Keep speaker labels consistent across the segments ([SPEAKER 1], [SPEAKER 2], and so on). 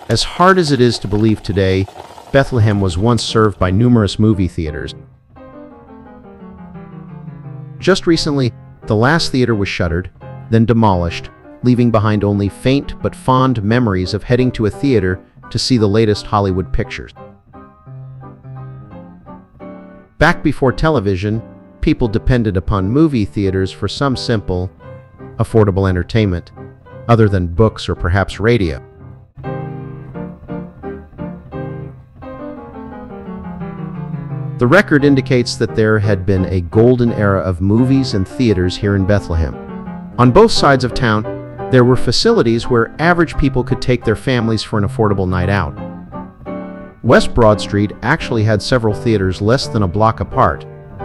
[SPEAKER 1] As hard as it is to believe today, Bethlehem was once served by numerous movie theaters. Just recently, the last theater was shuttered, then demolished, leaving behind only faint but fond memories of heading to a theater to see the latest Hollywood pictures. Back before television, people depended upon movie theaters for some simple, affordable entertainment, other than books or perhaps radio. The record indicates that there had been a golden era of movies and theaters here in Bethlehem. On both sides of town, there were facilities where average people could take their families for an affordable night out. West Broad Street actually had several theaters less than a block apart.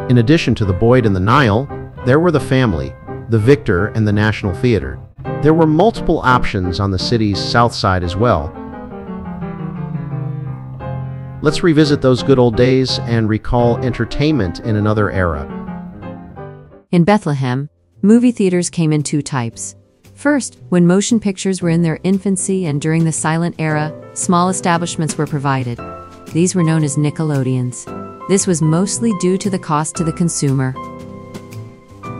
[SPEAKER 1] In addition to the Boyd and the Nile, there were the Family, the Victor, and the National Theater. There were multiple options on the city's south side as well. Let's revisit those good old days and recall entertainment in another era.
[SPEAKER 2] In Bethlehem, movie theaters came in two types. First, when motion pictures were in their infancy and during the silent era, small establishments were provided. These were known as Nickelodeons. This was mostly due to the cost to the consumer.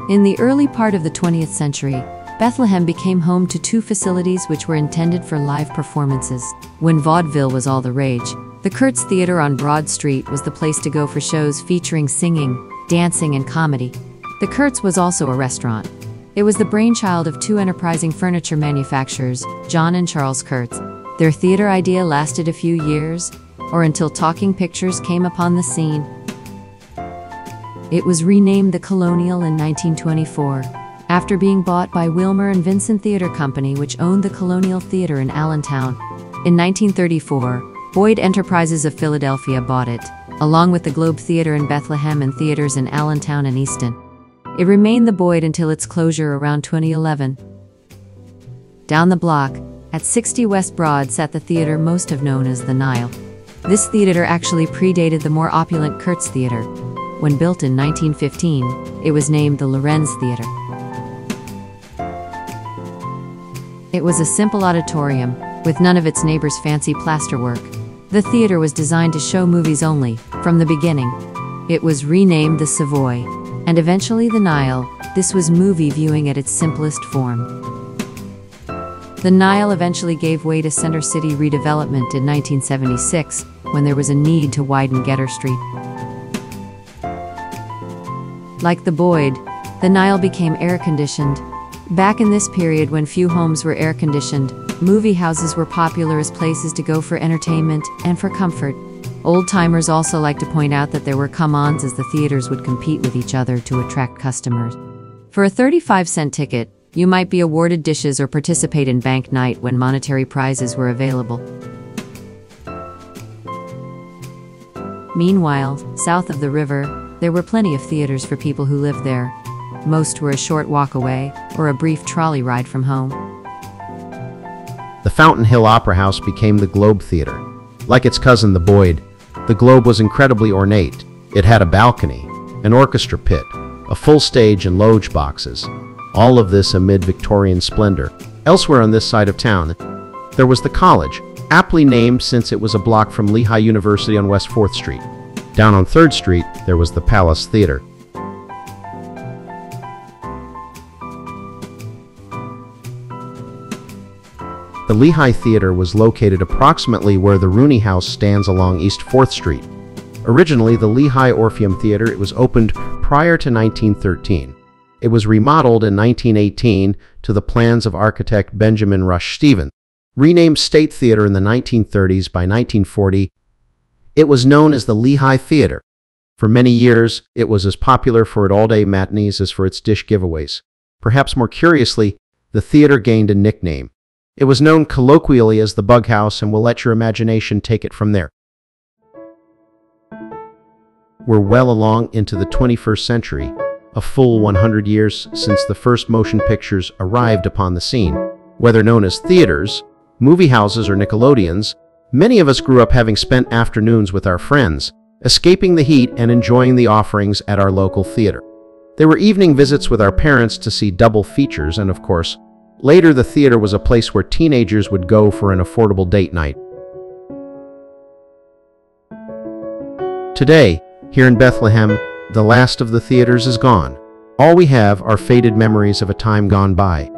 [SPEAKER 2] In the early part of the 20th century, Bethlehem became home to two facilities which were intended for live performances. When vaudeville was all the rage, the Kurtz Theater on Broad Street was the place to go for shows featuring singing, dancing, and comedy. The Kurtz was also a restaurant. It was the brainchild of two enterprising furniture manufacturers, John and Charles Kurtz. Their theater idea lasted a few years, or until talking pictures came upon the scene. It was renamed the Colonial in 1924, after being bought by Wilmer and Vincent Theater Company, which owned the Colonial Theater in Allentown. In 1934, Boyd Enterprises of Philadelphia bought it, along with the Globe Theater in Bethlehem and theaters in Allentown and Easton. It remained the Boyd until its closure around 2011. Down the block, at 60 West Broad, sat the theater most have known as the Nile. This theater actually predated the more opulent Kurtz Theater. When built in 1915, it was named the Lorenz Theater. It was a simple auditorium, with none of its neighbors' fancy plasterwork. The theater was designed to show movies only, from the beginning. It was renamed the Savoy, and eventually the Nile. This was movie viewing at its simplest form. The Nile eventually gave way to Center City redevelopment in 1976, when there was a need to widen Getter Street. Like the Boyd, the Nile became air-conditioned. Back in this period when few homes were air-conditioned, movie houses were popular as places to go for entertainment and for comfort. Old-timers also like to point out that there were come-ons as the theaters would compete with each other to attract customers. For a 35-cent ticket, you might be awarded dishes or participate in bank night when monetary prizes were available. Meanwhile, south of the river, there were plenty of theaters for people who lived there. Most were a short walk away, or a brief trolley ride from home.
[SPEAKER 1] The Fountain Hill Opera House became the Globe Theater. Like its cousin the Boyd, the Globe was incredibly ornate. It had a balcony, an orchestra pit, a full stage, and loge boxes. All of this amid Victorian splendor. Elsewhere on this side of town, there was the college, aptly named since it was a block from Lehigh University on West 4th Street. Down on 3rd Street, there was the Palace Theater. The Lehigh Theater was located approximately where the Rooney House stands along East 4th Street. Originally the Lehigh Orpheum Theater, it was opened prior to 1913. It was remodeled in 1918 to the plans of architect Benjamin Rush Stevens. Renamed State Theater in the 1930s, by 1940, it was known as the Lehigh Theater. For many years, it was as popular for its all-day matinees as for its dish giveaways. Perhaps more curiously, the theater gained a nickname. It was known colloquially as the Bug House, and we'll let your imagination take it from there. We're well along into the 21st century, a full 100 years since the first motion pictures arrived upon the scene. Whether known as theaters, movie houses, or Nickelodeons, many of us grew up having spent afternoons with our friends, escaping the heat and enjoying the offerings at our local theater. There were evening visits with our parents to see double features, and of course, later the theater was a place where teenagers would go for an affordable date night. Today, here in Bethlehem, the last of the theaters is gone. All we have are faded memories of a time gone by.